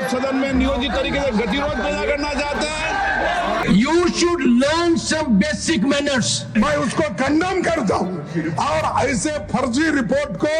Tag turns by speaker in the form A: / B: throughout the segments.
A: आप सदन में नियोजित तरीके से गतिरोध पैदा करना चाहते हैं।
B: You should learn some basic manners.
C: मैं उसको कंडेम करता हूँ और ऐसे फर्जी रिपोर्ट को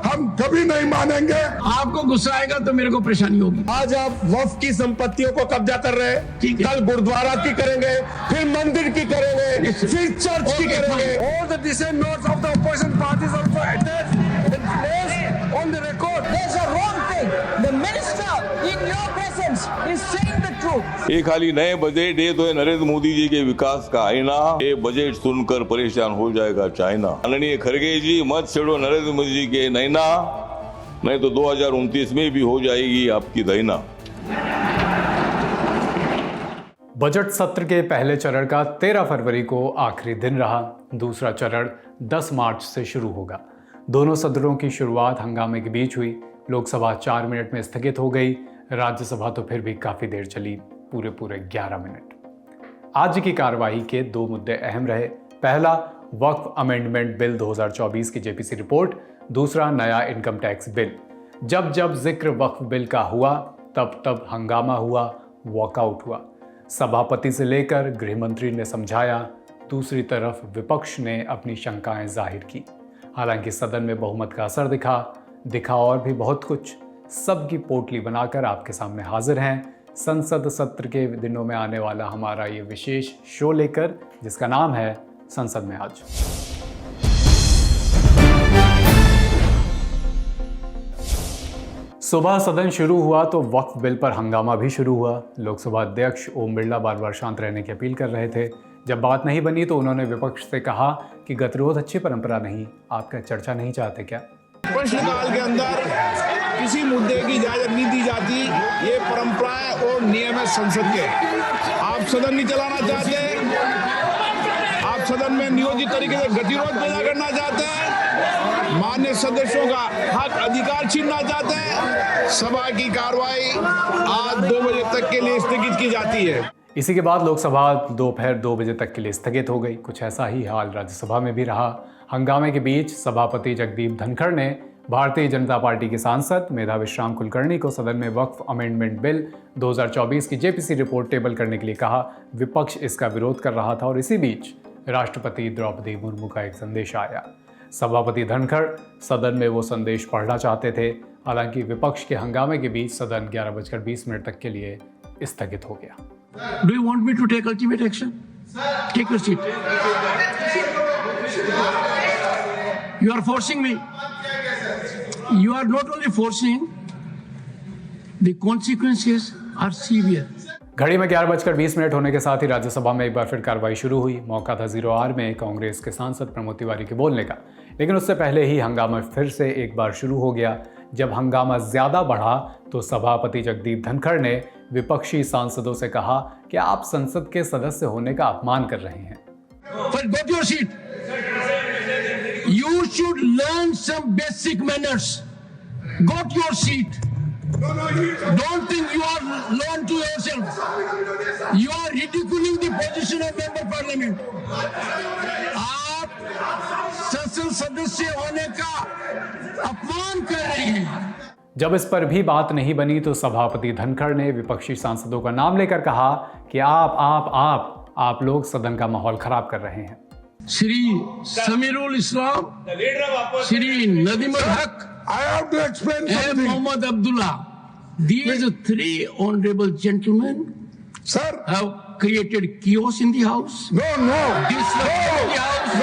C: हम कभी नहीं मानेंगे।
B: आपको गुस्सा आएगा तो मेरे को परेशानी होगी।
C: आज आप वक्फ की संपत्तियों को कब्जा कर रहे हैं,
B: ठीक है।
C: कल गुरुद्वारा की करेंगे, फिर मंदिर की करेंगे, फिर चर्च की करेंगे।
D: All the dissent notes of the opposition parties also entered in place on the record.
E: There's a wrong thing. The minister in your presence is saying the truth.
F: ये खाली नए बजट ये तो है नरेंद्र मोदी जी के विकास का आईना। ये बजट सुनकर परेशान हो जाएगा चाइना। माननीय खड़गे जी मत छेड़ो नरेंद्र मोदी जी के नैना, नहीं तो 2029 में भी हो जाएगी आपकी दैना।
G: बजट सत्र के पहले चरण का 13 फरवरी को आखिरी दिन रहा। दूसरा चरण 10 मार्च से शुरू होगा। दोनों सदनों की शुरुआत हंगामे के बीच हुई। लोकसभा 4 मिनट में स्थगित हो गई। राज्यसभा तो फिर भी काफी देर चली, पूरे 11 मिनट। आज की कार्यवाही के 2 मुद्दे अहम रहे। पहला, वक्फ अमेंडमेंट बिल 2024 की जेपीसी रिपोर्ट। दूसरा, नया इनकम टैक्स बिल। जब जिक्र वक्फ बिल का हुआ तब हंगामा हुआ, वॉकआउट हुआ। सभापति से लेकर गृह मंत्री ने समझाया, दूसरी तरफ विपक्ष ने अपनी शंकाएं जाहिर की। हालांकि सदन में बहुमत का असर दिखा और भी बहुत कुछ। सबकी पोटली बनाकर आपके सामने हाजिर हैं संसद सत्र के दिनों में आने वाला हमारा ये विशेष शो लेकर, जिसका नाम है संसद में आज। सुबह सदन शुरू हुआ तो वक्फ बिल पर हंगामा भी शुरू हुआ। लोकसभा अध्यक्ष ओम बिरला बार बार शांत रहने की अपील कर रहे थे। जब बात नहीं बनी तो उन्होंने विपक्ष से कहा कि गतिरोध अच्छी परंपरा नहीं, आप क्या चर्चा नहीं चाहते क्या?
A: प्रश्नकाल के अंदर किसी मुद्दे की इजाजत नहीं दी जाती। ये परंपराएं और नियम है संसद के। आप सदन नहीं चलाना चाहते, आप सदन में नियोजित तरीके से गतिरोध पैदा करना चाहते हैं, मान्य सदस्यों का हक अधिकार छीनना चाहते हैं। सभा की कार्रवाई आज 2 बजे तक के लिए स्थगित की जाती है।
G: इसी के बाद लोकसभा दोपहर 2 बजे तक के लिए स्थगित हो गई। कुछ ऐसा ही हाल राज्यसभा में भी रहा। हंगामे के बीच सभापति जगदीप धनखड़ ने भारतीय जनता पार्टी के सांसद मेधावी श्याम कुलकर्णी को सदन में वक्फ अमेंडमेंट बिल 2024 की जेपीसी रिपोर्ट टेबल करने के लिए कहा। विपक्ष इसका विरोध कर रहा था और इसी बीच राष्ट्रपति द्रौपदी मुर्मू का एक संदेश आया। सभापति धनखड़ सदन में वो संदेश पढ़ना चाहते थे। हालांकि विपक्ष के हंगामे के बीच सदन 11:20 तक के लिए स्थगित हो गया।
B: Do you want me to take ultimate action? Take your seat. You are forcing me. You are not only forcing, the consequences are severe.
G: घड़ी में 11:20 होने के साथ ही राज्यसभा में एक बार फिर कार्रवाई शुरू हुई। मौका था 0R में कांग्रेस के सांसद प्रमोद तिवारी के बोलने का, लेकिन उससे पहले ही हंगामा फिर से एक बार शुरू हो गया। जब हंगामा ज्यादा बढ़ा तो सभापति जगदीप धनखड़ ने विपक्षी सांसदों से कहा कि आप संसद के सदस्य होने का अपमान कर रहे हैं।
B: But go to your seat. You should learn some basic manners. Go to your seat. Don't think you are learn to yourself. You are ridiculing the position of member parliament. आप संसद सदस्य होने का अपमान कर रहे हैं।
G: जब इस पर भी बात नहीं बनी तो सभापति धनखड़ ने विपक्षी सांसदों का नाम लेकर कहा कि आप लोग सदन का माहौल खराब कर रहे हैं।
B: श्री समीरुल इस्लाम, श्री नदीमुल हक,
C: I have to explain
B: and
C: something.
B: Mohammad Abdullah. These 3 honorable gentlemen
C: Sir,
B: have created chaos in the house.
C: no.
B: Disruption in the house.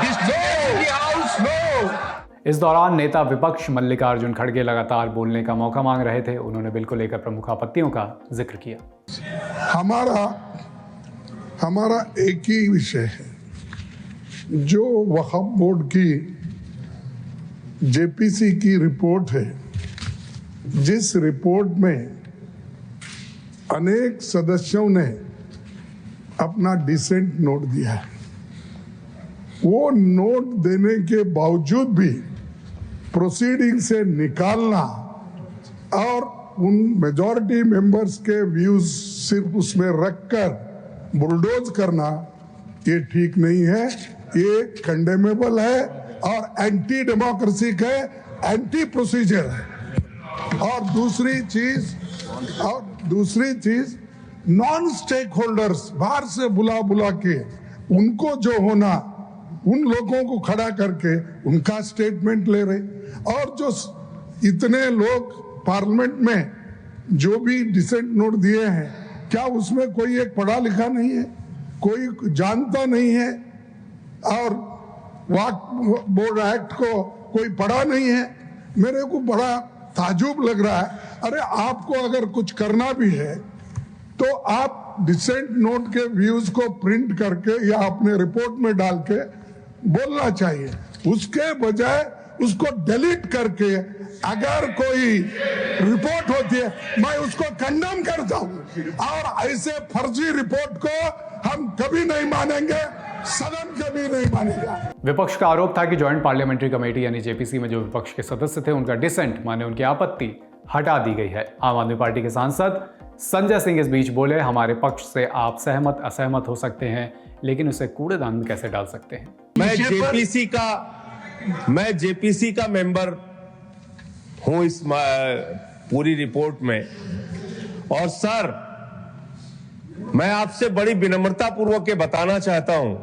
B: Disruption in the house.
G: इस दौरान नेता विपक्ष मल्लिकार्जुन खड़गे लगातार बोलने का मौका मांग रहे थे। उन्होंने बिल को लेकर प्रमुख आपत्तियों का जिक्र किया।
C: हमारा एक ही विषय है, जो वक्फ बोर्ड की जेपीसी की रिपोर्ट है, जिस रिपोर्ट में अनेक सदस्यों ने अपना डिसेंट नोट दिया है, वो नोट देने के बावजूद भी प्रोसीडिंग से निकालना और उन मेजॉरिटी मेंबर्स के व्यूज सिर्फ उसमें रखकर बुलडोज करना, ये ठीक नहीं है। ये कंडेमेबल है और एंटी डेमोक्रेसी है, एंटी प्रोसीजर है। और दूसरी चीज, और दूसरी चीज, नॉन स्टेक होल्डर्स बाहर से बुला के उनको जो होना, उन लोगों को खड़ा करके उनका स्टेटमेंट ले रहे। और जो इतने लोग पार्लियामेंट में जो भी डिसेंट नोट दिए हैं, क्या उसमें कोई एक पढ़ा लिखा नहीं है, कोई जानता नहीं है, और वक्फ बोर्ड एक्ट को कोई पढ़ा नहीं है? मेरे को बड़ा ताजुब लग रहा है। अरे आपको अगर कुछ करना भी है तो आप डिसेंट नोट के व्यूज को प्रिंट करके या अपने रिपोर्ट में डाल के बोलना चाहिए, उसके बजाय उसको डिलीट करके अगर कोई रिपोर्ट होती है मैं उसको कंडेम करता हूं। और ऐसे फर्जी रिपोर्ट को हम कभी नहीं मानेंगे, सदन कभी नहीं मानेगा।
G: विपक्ष का आरोप था कि ज्वाइंट पार्लियामेंट्री कमेटी यानी जेपीसी में जो विपक्ष के सदस्य थे उनका डिसेंट माने उनकी आपत्ति हटा दी गई है। आम आदमी पार्टी के सांसद संजय सिंह इस बीच बोले, हमारे पक्ष से आप सहमत असहमत हो सकते हैं, लेकिन उसे कूड़ेदान में कैसे डाल सकते हैं?
H: मैं जेपीसी का मेंबर हूं इस पूरी रिपोर्ट में। और सर, मैं आपसे बड़ी विनम्रता पूर्वक ये बताना चाहता हूं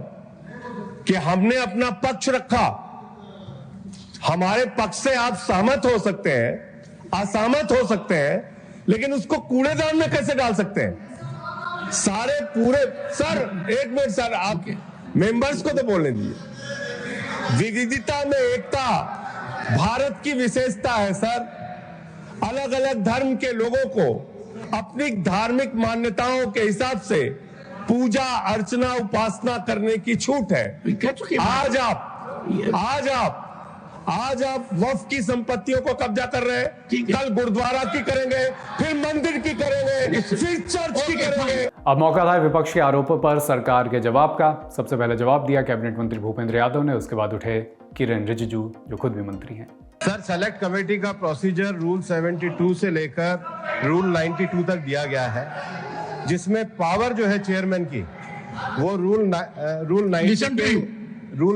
H: कि हमने अपना पक्ष रखा। हमारे पक्ष से आप सहमत हो सकते हैं, असहमत हो सकते हैं, लेकिन उसको कूड़ेदान में कैसे डाल सकते हैं? सारे पूरे सर, एक मिनट सर, आप मेंबर्स को तो बोलने दीजिए। विविधता में एकता भारत की विशेषता है सर। अलग अलग धर्म के लोगों को अपनी धार्मिक मान्यताओं के हिसाब से पूजा अर्चना उपासना करने की छूट है। आज आप वक्फ की संपत्तियों को कब्जा कर रहे हैं, कल गुरुद्वारा की करेंगे, फिर मंदिर की करेंगे, फिर चर्च की करेंगे।
G: अब मौका था विपक्ष के आरोपों पर सरकार के जवाब का। सबसे पहले जवाब दिया कैबिनेट मंत्री भूपेंद्र यादव ने, उसके बाद उठे किरण रिजिजू जो खुद भी मंत्री हैं।
H: सर, सेलेक्ट कमेटी का प्रोसीजर रूल 72 से लेकर रूल 92 तक दिया गया है, जिसमें पावर जो है चेयरमैन की वो रूल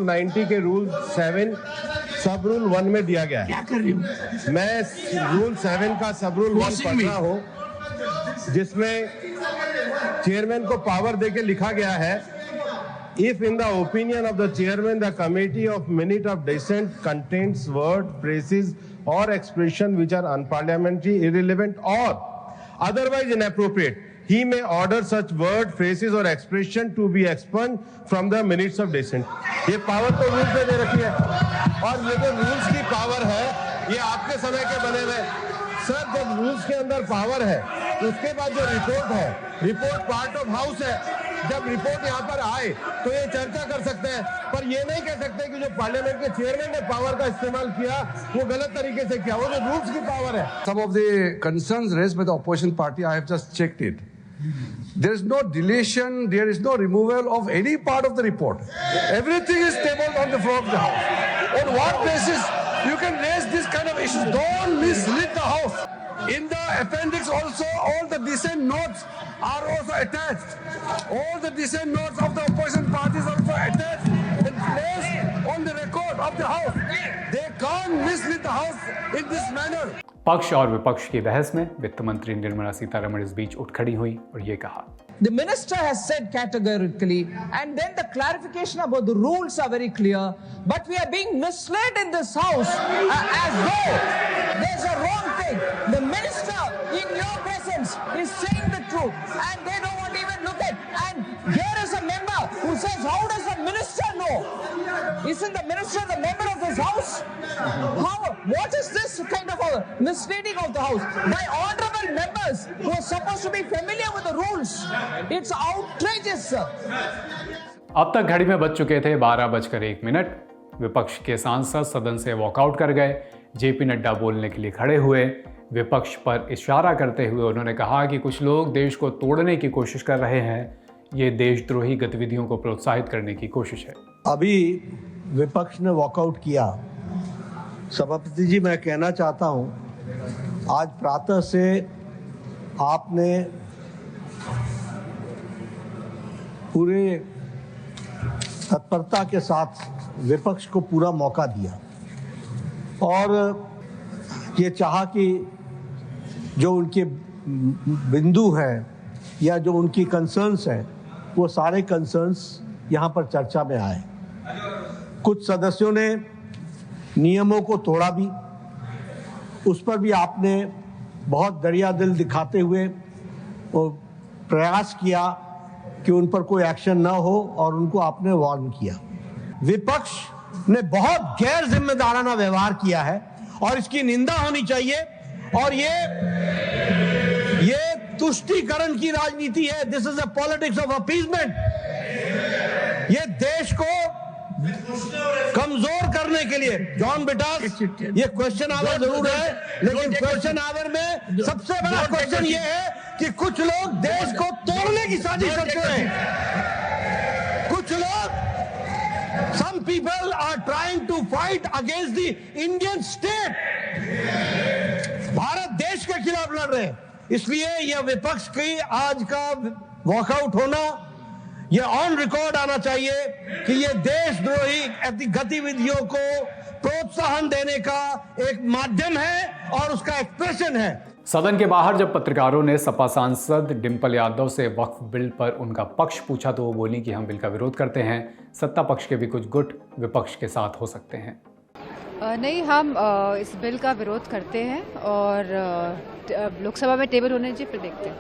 H: 90 के रूल 7 सब रूल 1 में दिया गया है। क्या कर रही हूँ मैं? रूल 7 का सब रूल 1 पढ़ रहा हूं, जिसमें चेयरमैन को पावर देके लिखा गया है, if in the opinion of the chairman the committee of minute of dissent contains word, phrases और expression which are unparliamentary, irrelevant और otherwise inappropriate, he may order such word, phrases or expression to be expunged from the minutes of dissent। ये power तो rule पे दे रखी है, और ये जो रूल्स की पावर है ये आपके समय के बने हुए। सर, जब रूल्स के अंदर पावर है तो उसके बाद जो रिपोर्ट है, रिपोर्ट पार्ट ऑफ हाउस है। जब रिपोर्ट यहाँ पर आए तो ये चर्चा कर सकते हैं, पर ये नहीं कह सकते कि जो पार्लियामेंट के चेयरमैन ने पावर का इस्तेमाल किया वो गलत तरीके से किया। वो जो रूल्स की पावर है।
D: Some of the concerns raised by the opposition party, I have just checked it. There is no deletion, there is no removal of any part of the report. Everything is tabled on the floor of the House. On what basis you can raise this kind of issues? Don't mislead the House. In the appendix also, all the dissent notes are also attached. All the dissent notes of the opposition parties are also attached and placed on the record of the House. They can't mislead the House in this manner.
G: पक्ष और विपक्ष की बहस में वित्त मंत्री निर्मला सीतारमण इस बीच उठ खड़ी हुई और ये कहा,
E: The minister has said categorically, and then the clarification about the rules are very clear, but we are being misled in this house as though there's a wrong thing. The minister in your presence is saying the truth, and they don't want to even look at. And here is a member who says, how does the minister know? Isn't the minister the member of this house? What is this kind of a misleading of the house by honorable members who are supposed to be familiar with the rules? It's outrageous, sir.
G: अब तक घड़ी में बज चुके थे 12:01। विपक्ष के सांसद सदन से वॉकआउट कर गए। जेपी नड्डा बोलने के लिए खड़े हुए। विपक्ष पर इशारा करते हुए उन्होंने कहा कि कुछ लोग देश को तोड़ने की कोशिश कर रहे हैं, ये देशद्रोही गतिविधियों को प्रोत्साहित करने की कोशिश है।
I: अभी विपक्ष ने वॉकआउट किया। सभापति जी, मैं कहना चाहता हूं, आज प्रातः से आपने पूरे तत्परता के साथ विपक्ष को पूरा मौका दिया और ये चाहा कि जो उनके बिंदु हैं या जो उनकी कंसर्न्स हैं, वो सारे कंसर्न्स यहाँ पर चर्चा में आए। कुछ सदस्यों ने नियमों को तोड़ा भी, उस पर भी आपने बहुत दरिया दिल दिखाते हुए वो प्रयास किया कि उन पर कोई एक्शन ना हो और उनको आपने वार्न किया। विपक्ष ने बहुत गैर जिम्मेदाराना व्यवहार किया है और इसकी निंदा होनी चाहिए। और ये तुष्टीकरण की राजनीति है। This is a politics of appeasement. ये देश को कमजोर करने के लिए, जॉन बेटा, ये क्वेश्चन आवर जरूर है, लेकिन क्वेश्चन आवर में सबसे बड़ा क्वेश्चन ये है कि कुछ लोग देश को तोड़ने की साजिश करते हैं। कुछ लोग, some people are trying to fight against the Indian state. Bharat देश के खिलाफ लड़ रहे हैं। इसलिए यह विपक्ष की आज का वॉकआउट होना, ये ऑन रिकॉर्ड आना चाहिए कि ये देशद्रोही गतिविधियों को प्रोत्साहन देने का एक माध्यम है और उसका एक्सप्रेशन है।
G: सदन के बाहर जब पत्रकारों ने सपा सांसद डिंपल यादव से वक्फ बिल पर उनका पक्ष पूछा तो वो बोली कि हम बिल का विरोध करते हैं, सत्ता पक्ष के भी कुछ गुट विपक्ष के साथ हो सकते हैं।
J: नहीं, हम इस बिल का विरोध करते हैं और लोकसभा में टेबल होने चाहिए, फिर देखते हैं।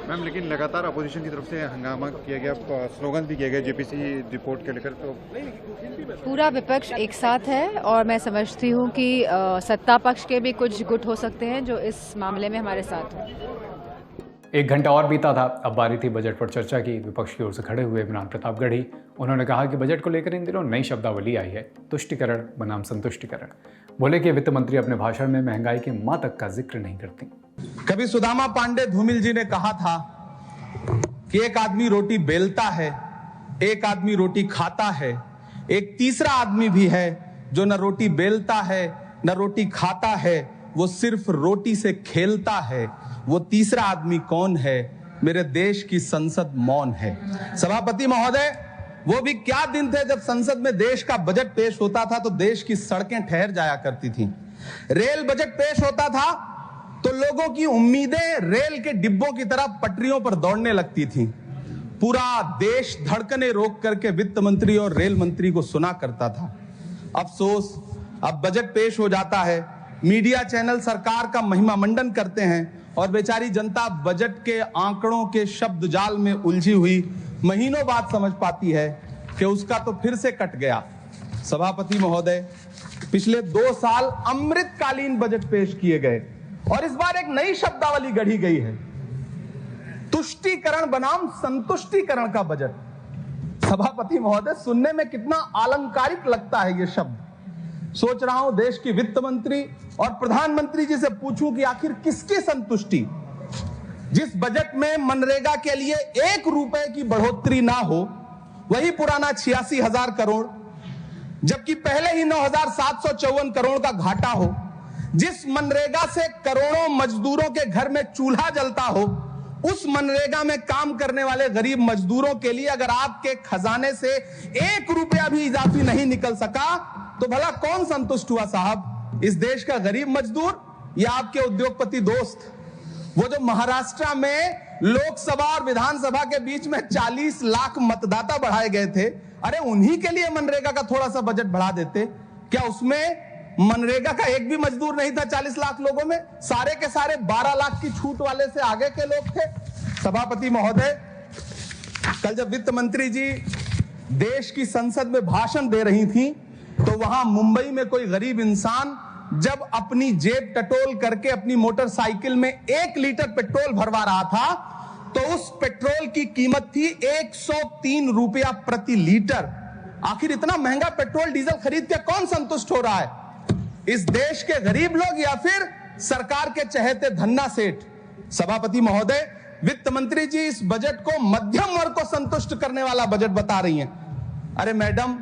K: मैम, लेकिन लगातार अपोजिशन की तरफ से हंगामा किया गया, स्लोगन भी किया गया जेपीसी रिपोर्ट के लेकर, तो
J: पूरा विपक्ष एक साथ है और मैं समझती हूँ कि सत्ता पक्ष के भी कुछ गुट हो सकते हैं जो इस मामले में हमारे साथ हो।
G: 1 घंटा और बीता था, अब बारी थी बजट पर चर्चा की। विपक्ष की ओर से खड़े हुए इमरान प्रतापगढ़ी, उन्होंने कहा कि बजट को लेकर इन दिनों नई शब्दावली आई है, तुष्टिकरण बनाम संतुष्टिकरण। बोले कि वित्त मंत्री अपने भाषण में महंगाई के माँ तक का जिक्र नहीं करती।
L: कभी सुदामा पांडे धूमिल जी ने कहा था कि एक आदमी रोटी बेलता है, एक आदमी रोटी खाता है, एक तीसरा आदमी भी है जो न रोटी बेलता है न रोटी खाता है, वो सिर्फ रोटी से खेलता है। वो तीसरा आदमी कौन है? मेरे देश की संसद मौन है। सभापति महोदय, वो भी क्या दिन थे जब संसद में देश का बजट पेश होता था तो देश की सड़कें ठहर जाया करती थी। रेल बजट पेश होता था तो लोगों की उम्मीदें रेल के डिब्बों की तरह पटरियों पर दौड़ने लगती थी। पूरा देश धड़कने रोक करके वित्त मंत्री और रेल मंत्री को सुना करता था। अफसोस, अब बजट पेश हो जाता है, मीडिया चैनल सरकार का महिमा मंडन करते हैं और बेचारी जनता बजट के आंकड़ों के शब्द जाल में उलझी हुई महीनों बाद समझ पाती है कि उसका तो फिर से कट गया। सभापति महोदय, पिछले 2 साल अमृतकालीन बजट पेश किए गए और इस बार एक नई शब्दावली गढ़ी गई है, तुष्टीकरण बनाम संतुष्टीकरण का बजट। सभापति महोदय, सुनने में कितना अलंकारिक लगता है ये शब्द। सोच रहा हूं देश की वित्त मंत्री और प्रधानमंत्री जी से पूछूं कि आखिर किसकी संतुष्टि? जिस बजट में मनरेगा के लिए 1 रुपए की बढ़ोतरी ना हो, वही पुराना 86,000 करोड़, जबकि पहले ही 9,754 करोड़ का घाटा हो, जिस मनरेगा से करोड़ों मजदूरों के घर में चूल्हा जलता हो, उस मनरेगा में काम करने वाले गरीब मजदूरों के लिए अगर आपके खजाने से 1 रुपया भी इजाफी नहीं निकल सका तो भला कौन संतुष्ट हुआ साहब? इस देश का गरीब मजदूर या आपके उद्योगपति दोस्त? वो जो महाराष्ट्र में लोकसभा और विधानसभा के बीच में 40 लाख मतदाता बढ़ाए गए थे, अरे उन्हीं के लिए मनरेगा का थोड़ा सा बजट बढ़ा देते। क्या उसमें मनरेगा का एक भी मजदूर नहीं था 40 लाख लोगों में? सारे के सारे 12 लाख की छूट वाले से आगे के लोग थे। सभापति महोदय, कल जब वित्त मंत्री जी देश की संसद में भाषण दे रही थी तो वहां मुंबई में कोई गरीब इंसान जब अपनी जेब टटोल करके अपनी मोटरसाइकिल में 1 लीटर पेट्रोल भरवा रहा था तो उस पेट्रोल की कीमत थी 103 रुपया प्रति लीटर। आखिर इतना महंगा पेट्रोल डीजल खरीद के कौन संतुष्ट हो रहा है? इस देश के गरीब लोग या फिर सरकार के चहेते धन्ना सेठ? सभापति महोदय, वित्त मंत्री जी इस बजट को मध्यम वर्ग को संतुष्ट करने वाला बजट बता रही हैं। अरे मैडम,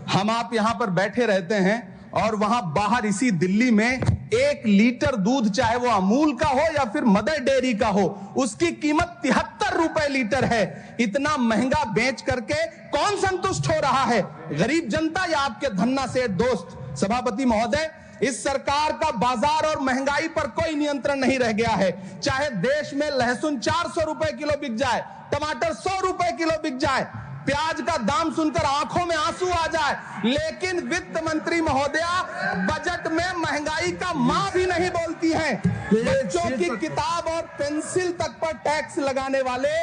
L: हम आप यहां पर बैठे रहते हैं और वहां बाहर इसी दिल्ली में 1 लीटर दूध, चाहे वो अमूल का हो या फिर मदर डेयरी का हो, उसकी कीमत 73 रुपए लीटर है। इतना महंगा बेच करके कौन संतुष्ट हो रहा है? गरीब जनता या आपके धन्ना सेठ दोस्त? सभापति महोदय, इस सरकार का बाजार और महंगाई पर कोई नियंत्रण नहीं रह गया है। चाहे देश में लहसुन 400 रुपए किलो बिक जाए, टमाटर 100 रुपए किलो बिक जाए, प्याज का दाम सुनकर आंखों में आंसू आ जाए, लेकिन वित्त मंत्री महोदया बजट में महंगाई का मां भी नहीं बोलती हैं। बच्चों की किताब और पेंसिल तक पर टैक्स लगाने वाले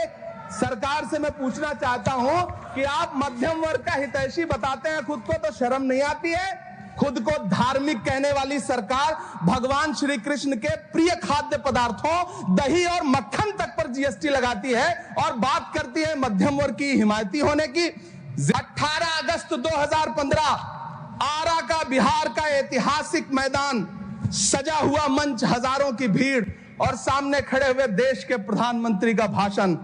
L: सरकार से मैं पूछना चाहता हूं कि आप मध्यम वर्ग का हितैषी बताते हैं खुद को, तो शर्म नहीं आती है? खुद को धार्मिक कहने वाली सरकार भगवान श्री कृष्ण के प्रिय खाद्य पदार्थों दही और मक्खन तक पर जीएसटी लगाती है और बात करती है मध्यम वर्ग की हिमायती होने की। 18 अगस्त 2015 आरा का बिहार का ऐतिहासिक मैदान, सजा हुआ मंच, हजारों की भीड़ और सामने खड़े हुए देश के प्रधानमंत्री का भाषण।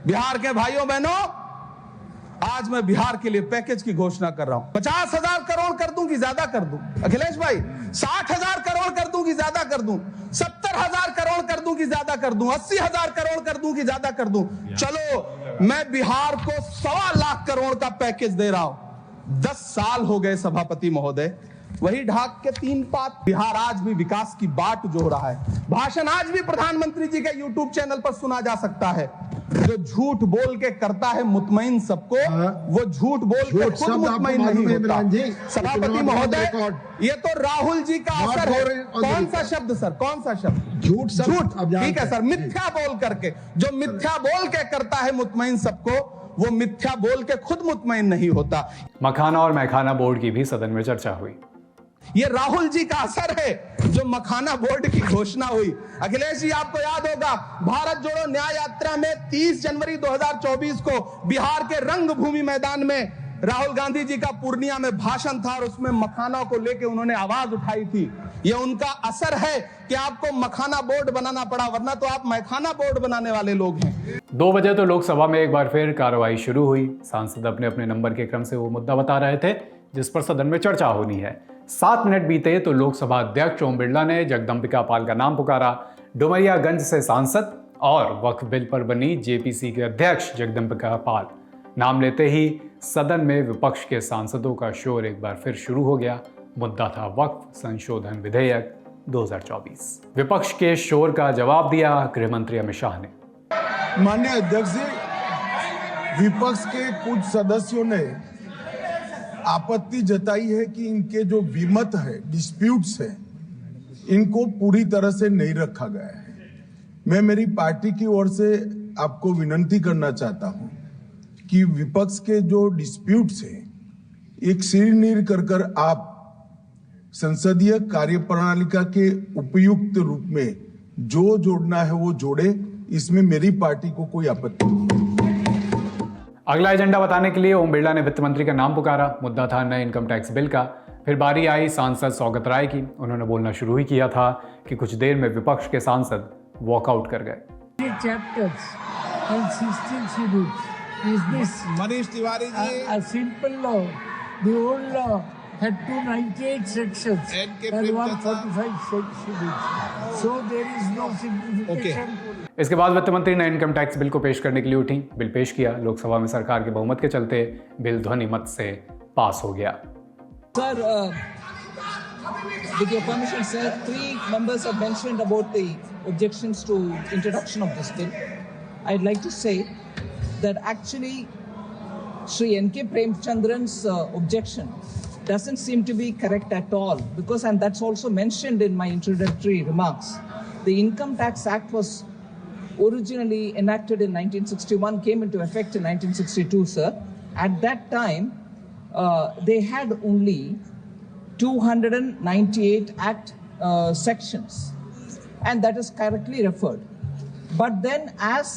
L: बिहार के भाइयों बहनों, आज मैं बिहार के लिए पैकेज की घोषणा कर रहा हूं। 50,000 करोड़ कर दूं कि ज्यादा कर दूं? अखिलेश भाई, 60,000 करोड़ कर दूं कि ज्यादा कर दूं? 70,000 करोड़ कर दूं कि ज्यादा कर दूं? 80,000 करोड़ कर दूं कि ज्यादा कर दूं? चलो, मैं बिहार को 1.25 लाख करोड़ का पैकेज दे रहा हूं। 10 साल हो गए सभापति महोदय, वही ढाक के 3 पात। बिहार आज भी विकास की बाट जो रहा है, भाषण आज भी प्रधानमंत्री जी के यूट्यूब चैनल पर सुना जा सकता है। जो झूठ बोल के करता है मुतमईन सबको, वो झूठ बोल के खुद मुतमईन नहीं होता। सभापति महोदय, ये तो राहुल जी का असर है। कौन सा शब्द सर, कौन सा शब्द? झूठ। ठीक है सर, मिथ्या बोल करके, जो मिथ्या बोल के करता है मुतमईन सबको, वो मिथ्या बोल के खुद मुतमईन नहीं होता।
G: मखाना और मैखाना बोर्ड की भी सदन में चर्चा हुई।
L: ये राहुल जी का असर है जो मखाना बोर्ड की घोषणा हुई। अखिलेश जी, आपको याद होगा भारत जोड़ो न्याय यात्रा में 30 जनवरी 2024 को बिहार के रंगभूमि मैदान में राहुल गांधी जी का पूर्णिया में भाषण था और उसमें मखाना को लेकर उन्होंने आवाज उठाई थी। ये उनका असर है कि आपको मखाना बोर्ड बनाना पड़ा, वरना तो आप मैखाना बोर्ड बनाने वाले लोग हैं।
G: 2 बजे तो लोकसभा में एक बार फिर कार्रवाई शुरू हुई। सांसद अपने अपने नंबर के क्रम से वो मुद्दा बता रहे थे जिस पर सदन में चर्चा होनी है। 7 मिनट बीते तो लोकसभा अध्यक्ष ओम बिरला ने जगदम्बिका पाल का नाम पुकारा। डुमरियागंज से सांसद और वक्फ बिल पर बनी जेपीसी के अध्यक्ष जगदम्बिका पाल। नाम लेते ही सदन में विपक्ष के सांसदों का शोर एक बार फिर शुरू हो गया। मुद्दा था वक्फ संशोधन विधेयक 2024। विपक्ष के शोर का जवाब दिया गृह मंत्री अमित शाह ने।
C: माननीय अध्यक्ष जी, विपक्ष के कुछ सदस्यों ने आपत्ति जताई है कि इनके जो विमत है, डिस्प्यूट्स है, इनको पूरी तरह से नहीं रखा गया है। मैं मेरी पार्टी की ओर से आपको विनती करना चाहता हूं कि विपक्ष के जो डिस्प्यूट्स है, एक सिरनीर कर आप संसदीय कार्यप्रणालिका के उपयुक्त रूप में जो जोड़ना है वो जोड़े। इसमें मेरी पार्टी को कोई आपत्ति नहीं है।
G: अगला एजेंडा बताने के लिए ओम बिरला ने वित्त मंत्री का नाम पुकारा। मुद्दा था नए इनकम टैक्स बिल का। फिर बारी आई सांसद सौगत राय की। उन्होंने बोलना शुरू ही किया था कि कुछ देर में विपक्ष के सांसद वॉकआउट कर गए।
A: Manish Tiwari ji,
B: simple law, the old law had 298 sections and 145 schedules. So there is no simplification.
G: इसके बाद वित्त मंत्री ने इनकम टैक्स बिल को पेश करने के लिए उठी। बिल पेश किया। लोकसभा में सरकार के बहुमत के चलते बिल ध्वनि मत से पास हो गया।
E: Sir, with your permission, sir, 3 members have mentioned about the objections to introduction of this bill. I'd like to say that actually Sri N.K. Premchandran's objection doesn't seem to be correct at all, because, and that's also mentioned in my introductory remarks, the Income Tax Act was originally enacted in 1961, came into effect in 1962, sir. At that time, they had only 298 Act sections, and that is correctly referred. But then as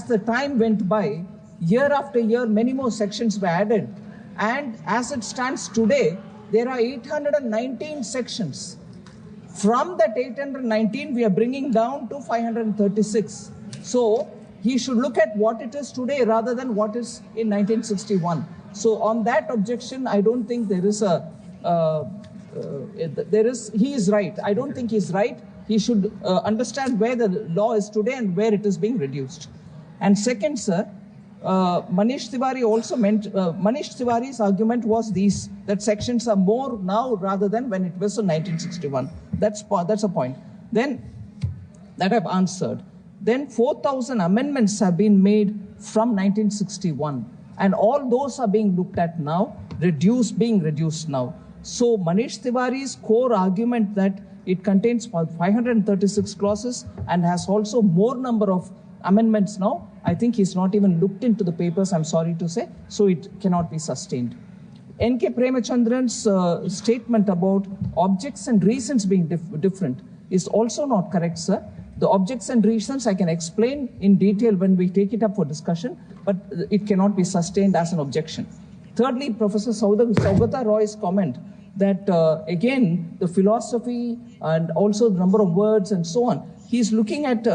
E: the time went by, year after year, many more sections were added. And as it stands today, there are 819 sections. From that 819, we are bringing down to 536. So he should look at what it is today rather than what is in 1961. So on that objection, I don't think there is he is right. I don't think he's right. He should understand where the law is today and where it is being reduced. And second, sir, Manish Tiwari also meant, Manish Tiwari's argument was that sections are more now rather than when it was in 1961. That's a point. Then, that I've answered. Then 4,000 amendments have been made from 1961. And all those are being looked at now, being reduced now. So Manish Tiwari's core argument that it contains 536 clauses and has also more number of amendments now, I think he's not even looked into the papers, I'm sorry to say, so it cannot be sustained. N.K. Premachandran's statement about objects and reasons being different is also not correct, sir. The objects and reasons I can explain in detail when we take it up for discussion, but it cannot be sustained as an objection. Thirdly, Professor Saugata Roy's comment that again, the philosophy and also the number of words and so on, he's looking at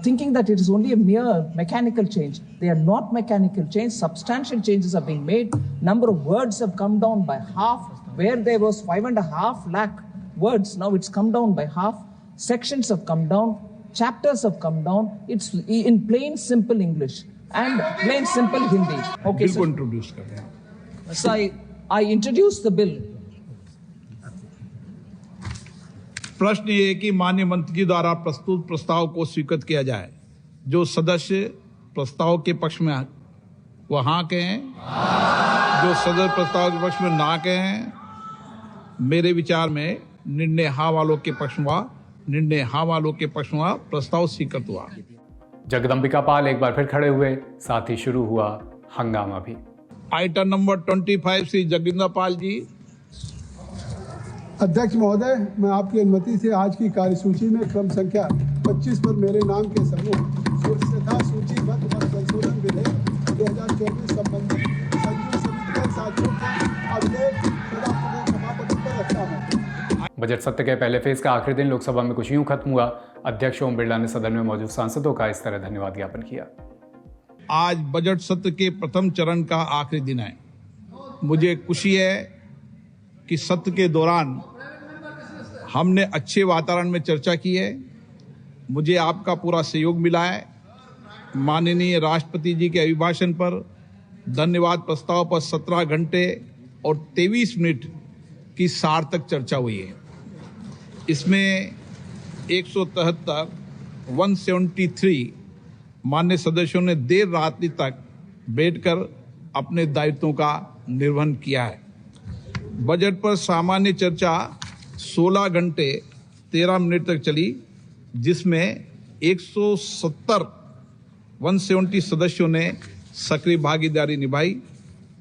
E: thinking that it is only a mere mechanical change. They are not mechanical change. Substantial changes are being made. Number of words have come down by half. Where there was 5.5 lakh words, now it's come down by half. Sections have come down. Chapters have come down. It's in plain, simple English and plain, simple Hindi. Okay,
A: bill को introduce कर रहे हैं.
E: So I introduced the bill.
A: प्रश्न ये है कि माननीय मंत्री जी द्वारा प्रस्तुत प्रस्ताव को स्वीकृत किया जाए. जो सदस्य प्रस्ताव के पक्ष में वो हाँ कहें, जो सदस्य प्रस्ताव के पक्ष में ना कहें. मेरे विचार में निर्णय हाँ वालों के पक्ष में प्रस्ताव स्वीकृत हुआ.
G: जगदम्बिका पाल एक बार फिर खड़े हुए, साथ ही शुरू हुआ हंगामा भी.
A: Item number 25 Shri Jagdambika Pal ji.
M: अध्यक्ष महोदय, मैं आपकी अनुमति से आज की कार्यसूची में क्रम संख्या 25 पर मेरे नाम के समूह तथा सूचीबद्ध संशोधन विधेयक 2024 संबंधी संयुक्त समिति साथियों का अभिलेख सभापति पर रखता हूँ.
G: बजट सत्र के पहले फेज का आखिरी दिन लोकसभा में कुछ यूं खत्म हुआ. अध्यक्ष ओम बिरला ने सदन में मौजूद सांसदों का इस तरह धन्यवाद ज्ञापन किया.
A: आज बजट सत्र के प्रथम चरण का आखिरी दिन है. मुझे खुशी है कि सत्र के दौरान हमने अच्छे वातावरण में चर्चा की है. मुझे आपका पूरा सहयोग मिला है. माननीय राष्ट्रपति जी के अभिभाषण पर धन्यवाद प्रस्ताव पर 17 घंटे और 23 मिनट की सार्थक चर्चा हुई है. इसमें 173 मान्य सदस्यों ने देर रात्रि तक बैठकर अपने दायित्वों का निर्वहन किया है. बजट पर सामान्य चर्चा 16 घंटे 13 मिनट तक चली, जिसमें 170 सदस्यों ने सक्रिय भागीदारी निभाई.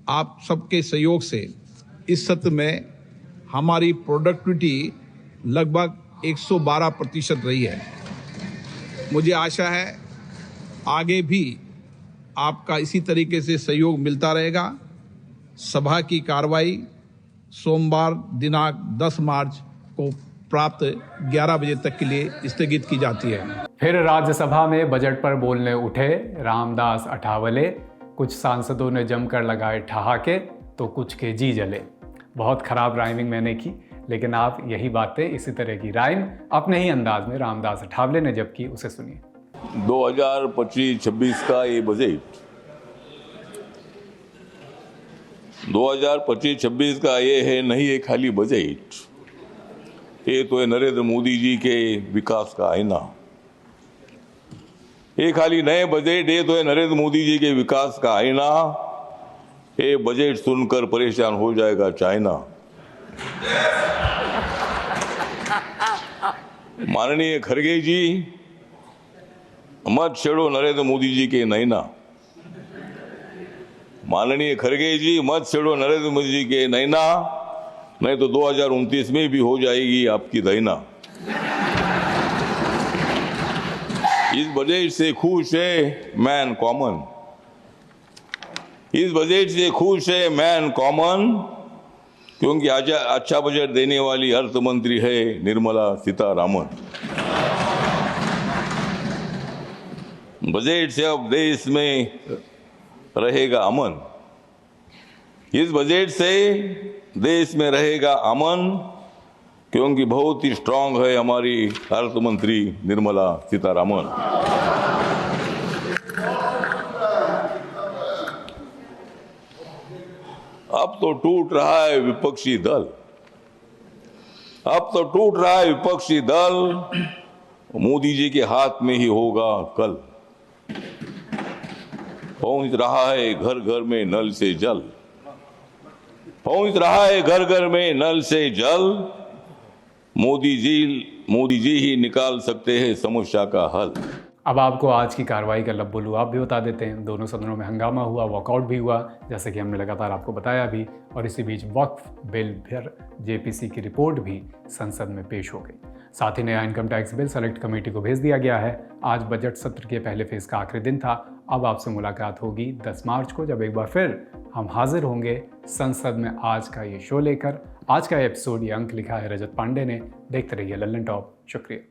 A: आप सबके सहयोग से इस सत्र में हमारी प्रोडक्टिविटी लगभग 112% रही है. मुझे आशा है आगे भी आपका इसी तरीके से सहयोग मिलता रहेगा. सभा की कार्रवाई सोमवार दिनांक 10 मार्च को प्राप्त 11 बजे तक के लिए स्थगित की जाती है.
G: फिर राज्यसभा में बजट पर बोलने उठे रामदास अठावले. कुछ सांसदों ने जमकर लगाए ठहाके तो कुछ के जी जले. बहुत खराब राइमिंग मैंने की, लेकिन आप यही बातें इसी तरह की राइम अपने ही अंदाज में रामदास अठावले ने जब की उसे सुनिए.
F: 2025-26 का ये बजट 2025-26 का ये है नहीं है खाली बजट. ये तो है नरेंद्र मोदी जी के विकास का आईना. ये खाली नए बजट, ये तो है नरेंद्र मोदी जी के विकास का आईना. ये बजट सुनकर परेशान हो जाएगा चाइना. माननीय खड़गे जी, मत छेड़ो नरेंद्र मोदी जी के नैना. माननीय खड़गे जी, मत छेड़ो नरेंद्र मोदी जी के नैना, नहीं तो 2029 में भी हो जाएगी आपकी दैना. इस बजट से खुश है मैन कॉमन. इस बजट से खुश है मैन कॉमन, क्योंकि अच्छा बजट देने वाली अर्थ मंत्री है निर्मला सीतारामन. बजट से अब देश में रहेगा अमन. इस बजट से देश में रहेगा अमन, क्योंकि बहुत ही स्ट्रांग है हमारी अर्थ मंत्री निर्मला सीतारामन. अब तो टूट रहा है विपक्षी दल, अब तो टूट रहा है विपक्षी दल, मोदी जी के हाथ में ही होगा कल। पहुंच रहा है घर घर में नल से जल, पहुंच रहा है घर घर में नल से जल, मोदी जी ही निकाल सकते हैं समस्या का हल।
G: अब आपको आज की कार्रवाई का लब्बो लुआब भी बता देते हैं। दोनों सदनों में हंगामा हुआ, वॉकआउट भी हुआ, जैसे कि हमने लगातार आपको बताया भी, और इसी बीच वक्फ बिल फिर जेपीसी की रिपोर्ट भी संसद में पेश हो गई। साथ ही नया income tax bill select committee को भेज दिया गया है। आज बजट सत्र के पहले फेज का आखिरी दिन था। अब आपसे मुलाकात होगी 10 मार्च को, जब एक बार फिर हम हाजिर होंगे संसद में आज का ये शो लेकर। आज का एपिसोड ये अंक लिखा है रजत पांडे ने। देखते रहिए लल्लन टॉप। शुक्रिया।